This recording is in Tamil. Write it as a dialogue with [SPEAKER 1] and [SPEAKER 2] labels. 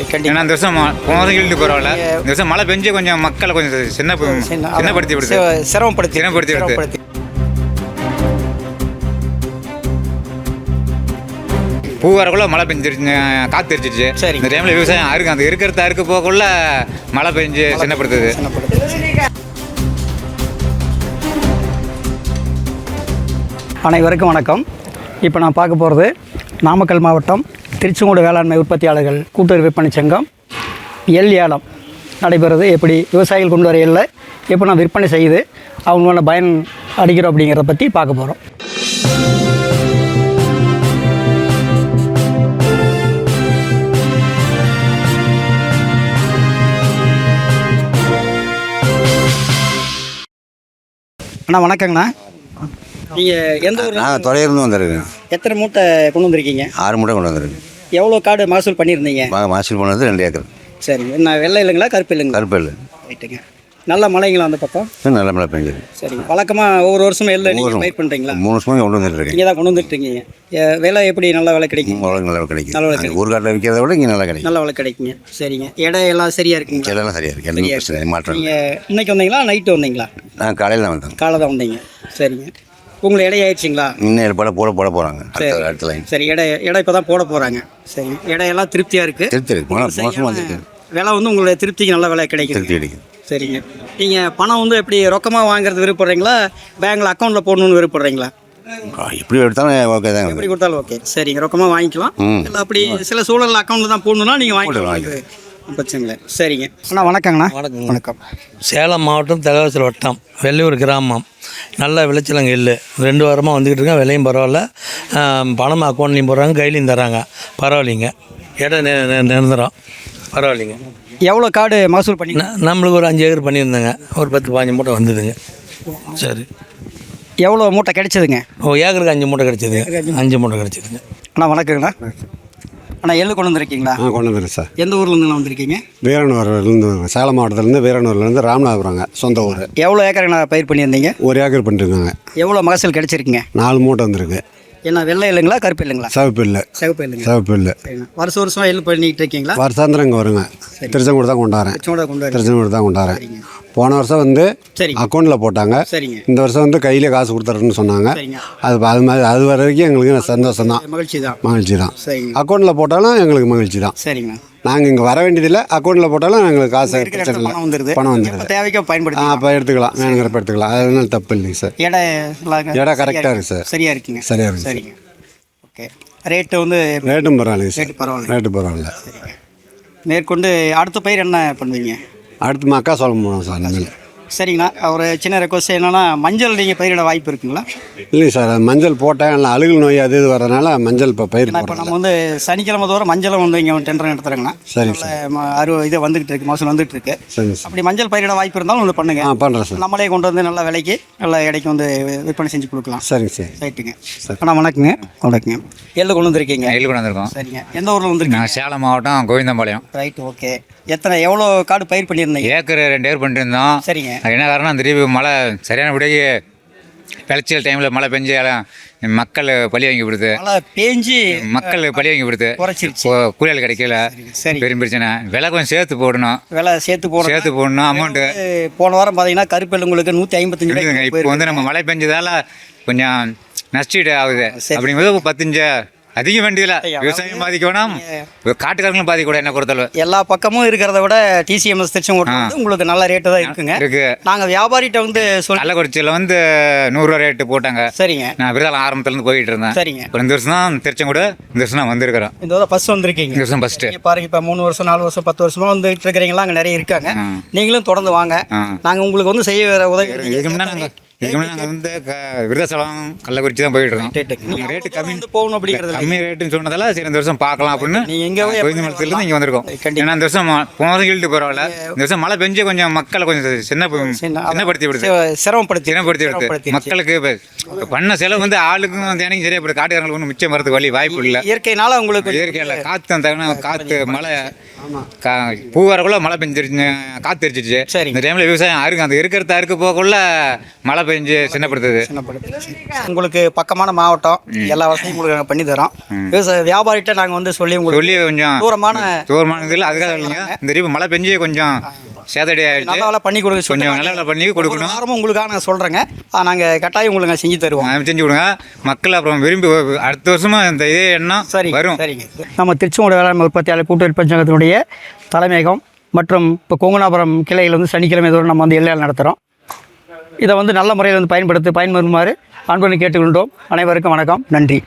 [SPEAKER 1] ஏன்னா இந்த வருஷம் போன வருஷம் இழுட்டு பரவாயில்ல, இந்த வருஷம் மழை பெஞ்சு கொஞ்சம் மக்களை கொஞ்சம் சின்னப்படுத்தி விடுது, சிரமப்படுத்தி விடுது. பூ வரக்குள்ள மழை பெஞ்சிருச்சு, காற்று தெரிச்சிச்சு. இந்த டைமில் விவசாயம் அறுக்கு, அந்த இருக்கிறத அறுக்கு போகக்குள்ள மழை பெஞ்சு சின்னப்படுத்துது.
[SPEAKER 2] அனைவருக்கும் வணக்கம். இப்போ நான் பார்க்க போகிறது நாமக்கல் மாவட்டம் திருச்செங்கோடு வேளாண்மை உற்பத்தியாளர்கள் கூட்டுறவு விற்பனை சங்கம் ஏலம் நடைபெறுது. எப்படி விவசாயிகள் கொண்டு வர எல்லை எப்படி நான் விற்பனை செய்து அவங்களோட பயன் அடிக்கிறோம் அப்படிங்கிறத பற்றி பார்க்க போகிறோம். அண்ணா வணக்கங்கண்ணா. நீங்கள் எந்த ஊர்?
[SPEAKER 3] நான் துறையிலிருந்து வந்துருக்கேன்.
[SPEAKER 2] எத்தனை மூட்டை கொண்டு வந்திருக்கீங்க?
[SPEAKER 3] 6 மூட்டை கொண்டு வந்திருக்கேன்.
[SPEAKER 2] எவ்வளோ காடு மகசூல் பண்ணியிருந்தீங்க?
[SPEAKER 3] மகசூல் பண்ணது 2 ஏக்கர்.
[SPEAKER 2] சரிங்க. என்ன வெள்ளை இல்லைங்களா கருப்பு இல்லைங்களா?
[SPEAKER 3] கருப்பு இல்லை.
[SPEAKER 2] ரைட்டுங்க. நல்ல மழைங்களா அந்த பக்கம்?
[SPEAKER 3] நல்ல மழை பெஞ்சது.
[SPEAKER 2] சரிங்க. வழக்கமாக ஒவ்வொரு வருஷமும் எல்லாம் நீங்கள் பயிர் பண்ணுறீங்களா?
[SPEAKER 3] 3 வருஷமாக கொண்டு வந்துருக்கேன்.
[SPEAKER 2] இங்கே தான் கொண்டு வந்துட்டுருக்கீங்க. விலை எப்படி நல்ல விலை கிடைக்கும்?
[SPEAKER 3] நல்ல விலை கிடைக்கும்.
[SPEAKER 2] நல்ல விலை கிடைக்கும்.
[SPEAKER 3] ஊர்காட்டில் விற்கிறத விட இங்கே நல்லா கிடைக்கும்.
[SPEAKER 2] நல்ல விலை கிடைக்குங்க. சரிங்க. இடம் எல்லாம் சரியாக இருக்குங்க?
[SPEAKER 3] எல்லாம் சரியாக இருக்குது. எந்த பிரச்சனை மாற்றம்.
[SPEAKER 2] நீங்கள் இன்னைக்கு வந்தீங்களா நைட்டு வந்தீங்களா?
[SPEAKER 3] நான் காலையில் தான் வந்தேன்.
[SPEAKER 2] காலை தான் வந்தீங்க. சரிங்க. உங்களுக்கு இடம் ஆயிடுச்சிங்களா?
[SPEAKER 3] இன்னும் போட போகிறாங்க. அடுத்த லைன்.
[SPEAKER 2] சரி. இடம் இப்போ தான் போட போகிறாங்க. சரி. இடையெல்லாம் திருப்தியாக இருக்குது?
[SPEAKER 3] திருப்தி இருக்குது. மோசமாக வந்துருக்கு.
[SPEAKER 2] விலை வந்து உங்களுடைய திருப்திக்கு நல்ல விலை கிடைக்கும்.
[SPEAKER 3] திருப்தி கிடைக்கும்.
[SPEAKER 2] சரிங்க. நீங்கள் பணம் வந்து எப்படி ரொக்கமாக வாங்குறது விருப்பப்படுறீங்களா, பேங்கில் அக்கௌண்ட்டில் போடணுன்னு விருப்பப்படுறீங்களா?
[SPEAKER 3] எப்படி எடுத்தாலும் ஓகே தான்.
[SPEAKER 2] எப்படி கொடுத்தாலும் ஓகே. சரிங்க. ரொக்கமாக வாங்கிக்கலாம். இல்லை அப்படி சில சூழலில் அக்கௌண்ட்டில் தான் போடணுன்னா நீங்கள் வாங்கிக்கலாம். பிரச்சனை. சரிங்க அண்ணா. வணக்கங்கண்ணா. வணக்கம்.
[SPEAKER 4] சேலம் மாவட்டம் தலைவாசல் வட்டம் வெள்ளியூர் கிராமம். நல்ல விளைச்சலங்க இல்லை. 2 வாரமாக வந்துக்கிட்டு இருக்கேன். விலையும் பரவாயில்ல. பணம் அக்கௌண்ட்லேயும் போடுறாங்க, கையிலையும் தராங்க. பரவாயில்லைங்க. இடம் நிரந்தரம். பரவாயில்லைங்க.
[SPEAKER 2] எவ்வளோ காடு மகசூல் பண்ணி?
[SPEAKER 4] நம்மளுக்கு ஒரு 5 ஏக்கர் பண்ணியிருந்தேங்க. ஒரு 10-15 மூட்டை வந்ததுங்க. சரி.
[SPEAKER 2] எவ்வளோ மூட்டை கிடைச்சதுங்க?
[SPEAKER 4] ஏக்கருக்கு 5 மூட்டை கிடைச்சதுங்க. 5 மூட்டை கிடைச்சதுங்க.
[SPEAKER 2] அண்ணா வணக்கங்கண்ணா. அண்ணா எள்ளு கொண்டு வந்திருக்கீங்களா?
[SPEAKER 3] கொண்டு வந்துடுறேன் சார்.
[SPEAKER 2] எந்த ஊர்லேருந்து வந்திருக்கீங்க?
[SPEAKER 3] வீரனூர்லேருந்து. சேலம் மாவட்டத்துலேருந்து வீரனூர்லேருந்து ராமநாதபுரங்க சொந்த ஊர்.
[SPEAKER 2] எவ்வளோ ஏக்கர் நான் பயிர் பண்ணியிருந்தீங்க?
[SPEAKER 3] 1 ஏக்கர் பண்ணிருக்காங்க.
[SPEAKER 2] எவ்வளோ மகசூல் கிடைச்சிருக்கீங்க?
[SPEAKER 3] 4 மூட்டை வந்திருக்கு.
[SPEAKER 2] என்ன வெள்ளை இல்லைங்களா கருப்பு இல்லைங்களா?
[SPEAKER 3] சிவப்பு இல்லை.
[SPEAKER 2] சிவப்பு இல்லைங்க.
[SPEAKER 3] சிவப்பு இல்லை.
[SPEAKER 2] வருஷம் எள்ளு பண்ணிட்டு இருக்கீங்களா?
[SPEAKER 3] வருஷாந்திரம் இங்கே வருங்க. திருச்செங்கோடு தான் கொண்டாடுறேன். திருச்செங்கோடு தான் கொண்டாடுறேன். போன வருஷம் வந்து அக்கௌண்ட்டில் போட்டாங்க.
[SPEAKER 2] சரிங்க.
[SPEAKER 3] இந்த வருஷம் வந்து கையிலே காசு கொடுத்துறேன்னு சொன்னாங்க. அது மாதிரி அது வரைக்கும் எங்களுக்கு சந்தோஷம் தான், மகிழ்ச்சி தான். அக்கௌண்ட்டில் போட்டாலும் எங்களுக்கு மகிழ்ச்சி தான்.
[SPEAKER 2] சரிங்க.
[SPEAKER 3] நாங்கள் இங்கே வர வேண்டியதில்லை. அக்கௌண்ட்டில் போட்டாலும் எங்களுக்கு காசு
[SPEAKER 2] பணம் வந்துடுது. தேவைக்கோ
[SPEAKER 3] பயன்படுத்தி அப்போ எடுத்துக்கலாம். வேணுங்கிறப்ப எடுத்துக்கலாம். அதனால தப்பு இல்லைங்க சார். இடம் கரெக்டாக இருக்குது சார்.
[SPEAKER 2] சரியாக இருக்குங்க.
[SPEAKER 3] சரியாக இருக்குது.
[SPEAKER 2] சரிங்க. ஓகே. ரேட்டு வந்து
[SPEAKER 3] ரேட்டும் பரவாயில்லைங்க சார்.
[SPEAKER 2] ரேட்டு
[SPEAKER 3] பரவாயில்ல.
[SPEAKER 2] மேற்கொண்டு அடுத்த பயிர் என்ன பண்ணுவீங்க?
[SPEAKER 3] அடுத்து மக்காசோளம் போகணும் சார். நெல்.
[SPEAKER 2] சரிங்கண்ணா. ஒரு சின்ன ரெக்வஸ்ட் என்னென்னா, மஞ்சள் நீங்கள் பயிரிட வாய்ப்பு இருக்குங்களா?
[SPEAKER 3] இல்லைங்க சார். மஞ்சள் போட்டேன். நல்லா அழுகல் நோய் அது இது வரதுனால மஞ்சள் இப்போ பயிர்.
[SPEAKER 2] இப்போ நம்ம வந்து சனிக்கிழமை தோறும் மஞ்சளும் வந்து இங்கே டெண்டர் நடத்துகிறேங்கண்ணா.
[SPEAKER 3] சரி சார்.
[SPEAKER 2] இதை வந்துகிட்டு இருக்கு, மகசூல் வந்துட்டு இருக்கு.
[SPEAKER 3] சரி.
[SPEAKER 2] அப்படி மஞ்சள் பயிரிட வாய்ப்பு இருந்தாலும் ஒன்று பண்ணுங்க.
[SPEAKER 3] பண்ணுறேன் சார்.
[SPEAKER 2] நம்மளே கொண்டு வந்து நல்ல விலைக்கு நல்ல இடைக்கு வந்து விற்பனை செஞ்சு கொடுக்கலாம்.
[SPEAKER 3] சரிங்க சார்.
[SPEAKER 2] ரைட்டுங்க. அண்ணா வணக்கங்க. வணக்கங்க. எள்ளு கொண்டு வந்துருக்கீங்க?
[SPEAKER 1] எள்ளு கொண்டு வந்திருக்கோம்.
[SPEAKER 2] சரிங்க. எந்த ஊரில் வந்துருக்கீங்க?
[SPEAKER 1] சேலம் மாவட்டம் கோவிந்தம்பாளையம்.
[SPEAKER 2] ரைட். ஓகே. எவ்வளோ காடு பயிர் பண்ணியிருந்தீங்க?
[SPEAKER 1] ஏக்கர் 2 ஏக்கர் பண்ணியிருந்தோம்.
[SPEAKER 2] சரிங்க.
[SPEAKER 1] என்ன காரணம், திடீர்னு மழை சரியான விடையே விளைச்சல் டைமில் மழை பெஞ்சு மக்கள் பழி வாங்கி விடுது.
[SPEAKER 2] மழை பேஞ்சு
[SPEAKER 1] மக்கள் பழி வாங்கி விடுது. கூலியால் கிடைக்கல. பெரும் பிரச்சனை. விலை கொஞ்சம் சேர்த்து போடணும்.
[SPEAKER 2] விலை சேர்த்து போடணும்.
[SPEAKER 1] அமௌண்ட்டு
[SPEAKER 2] போன வாரம் பார்த்தீங்கன்னா கருப்பு உங்களுக்கு 155.
[SPEAKER 1] இப்போ வந்து நம்ம மழை பெஞ்சதால கொஞ்சம் நஷ்டீடு ஆகுது. அப்படிங்கும்போது 15 அதிக வேண்டியதில்லை. விவசாயம் பாதிக்க வேணாம், காட்டுக்காரங்களும் பாதிக்க கூட. என்ன பொறுத்தளவு எல்லா
[SPEAKER 2] பக்கமும் இருக்கிறத விட டிசிஎம்எஸ் திருச்செங்கோடு உங்களுக்கு நல்ல ரேட்டு தான் இருக்குங்க. நாங்கள் வியாபாரிகிட்ட வந்து
[SPEAKER 1] கள்ளக்குறிச்சியில் வந்து 100 ரூபா ரேட்டு போட்டாங்க.
[SPEAKER 2] சரிங்க.
[SPEAKER 1] நான் விருதாலம் ஆரம்பத்துலேருந்து போயிட்டு இருந்தேன்.
[SPEAKER 2] சரிங்க.
[SPEAKER 1] இந்த வருஷம் தான் திருச்செங்கோடு. இந்த வருஷம் நான் வந்திருக்கிறேன்.
[SPEAKER 2] இந்த வருஷம் ஃபர்ஸ்ட் வந்திருக்கீங்க.
[SPEAKER 1] இந்த வருஷம் ஃபர்ஸ்ட்
[SPEAKER 2] பாருங்க. இப்போ 3 வருஷம் 4 வருஷம் 10 வருஷமா வந்துட்டு இருக்கிறீங்களா? அங்கே நிறைய இருக்காங்க. நீங்களும் தொடர்ந்து வாங்க. நாங்கள் உங்களுக்கு வந்து செய்ய உதவி.
[SPEAKER 1] நாங்கள் வந்து விருதாசலம் கள்ளக்குறிச்சி தான் போயிட்டு இருக்கோம். ரேட்டு கம்மி
[SPEAKER 2] போகணும் அப்படிங்கிறது
[SPEAKER 1] கம்மி ரேட்டுன்னு சொன்னதால சரி இந்த வருஷம் பார்க்கலாம் அப்படின்னு கோவிந்தமலத்துலேருந்து இங்கே வந்திருக்கோம்.
[SPEAKER 2] ஏன்னா
[SPEAKER 1] இந்த வருஷம் போன வருஷம் இழுட்டு பரவாயில்ல, இந்த வருஷம் மழை பெஞ்சு கொஞ்சம் மக்களை கொஞ்சம் சின்னப்படுத்தி விடுது, சிரமப்படுத்தி விடுது. மக்களுக்கு பண்ண செலவு வந்து ஆளுக்கும் தினைக்கும் சரியா போடுது. காட்டுக்காரங்களுக்கு ஒன்றும் மிச்சம் வரதுக்கு வழி வாய்ப்பு இல்லை.
[SPEAKER 2] இயற்கையினால உங்களுக்கு
[SPEAKER 1] இயற்கையில் காற்று மழை பூ வரக்குள்ள மழை பெஞ்சிருச்சு, காற்று தெரிச்சிச்சு. இந்த டைமில் விவசாயம் அறுக்கு, அந்த இருக்கிறத அறுக்கு போகக்குள்ள மழை பெஞ்சு சின்னப்படுத்துது.
[SPEAKER 2] உங்களுக்கு பக்கமான மாவட்டம், எல்லா வசதியும் உங்களுக்கு நாங்கள் பண்ணி தரோம். விவசாய வியாபாரிகிட்ட நாங்கள் வந்து சொல்லி
[SPEAKER 1] கொஞ்சம் தூரமான இதில் அதுக்காக இல்லைங்க. இந்த இப்போ மழை பெஞ்சு கொஞ்சம் சேதடி ஆகிடுச்சு.
[SPEAKER 2] நல்லா பண்ணி கொடுக்க
[SPEAKER 1] கொஞ்சம் நல்லா பண்ணி கொடுக்கணும்.
[SPEAKER 2] வாரமும் உங்களுக்காக நாங்கள் சொல்கிறேங்க. நாங்கள் கட்டாயம் உங்களுக்கு நாங்கள் செஞ்சு தருவோம்.
[SPEAKER 1] செஞ்சு கொடுங்க. மக்கள் அப்புறம் விரும்பி அடுத்த வருஷமாக இந்த இதே எண்ணம் வரும்.
[SPEAKER 2] சரிங்க. நம்ம திருச்செங்கோடு வேளாண்மை உற்பத்தியாளர் கூட்டு விற்பனை சங்கத்தினுடைய தலைமையகம் மற்றும் இப்போ கொங்குநாபுரம் கிளையில் வந்து சனிக்கிழமை தோறும் நம்ம வந்து எல்லையால் நடத்துகிறோம். இதை வந்து நல்ல முறையில் வந்து பயன்படுத்துமாறு அன்புடன் கேட்டுக்கொண்டோம். அனைவருக்கும் வணக்கம், நன்றி.